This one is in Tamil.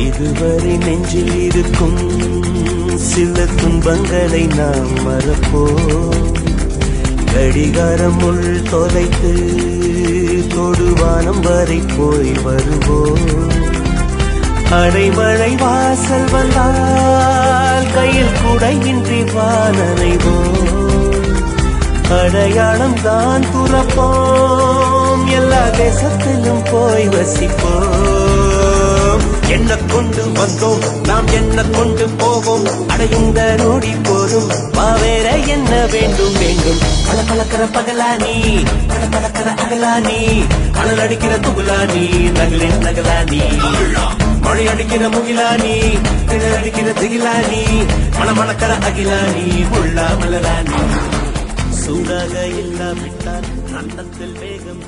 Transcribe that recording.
இதுவரை நெஞ்சில் இருக்கும் சில துன்பங்களை நாம் மறப்போம். கடிகாரம் உள் தொலைத்து தொடுவானம் வரை போய் வருவோம். அடைமழை வாசல் வந்தால் கையில் குடையின்றி வானனைவோம். அடையாளம் தான் துறப்போம், எல்லா தேசத்திலும் போய் வசிப்போம். என்ன கொண்டு வந்தோம் நாம் என்ன கொண்டு போவோம், அடையுந்த நோடி போதும் வேற என்ன வேண்டும் வேண்டும். பல பழக்கிற பகலானி பல பழக்கிற அகலானி, மணல் அடிக்கிற துகுலானி நகலின் நகலானி, மழை அடிக்கிற முகிலானி திணல் அடிக்கிற திகிலானி, மணமணக்கிற அகிலானி உள்ளா மலரானி. சூடாக இல்லாவிட்டால் அண்டத்தில் வேகம்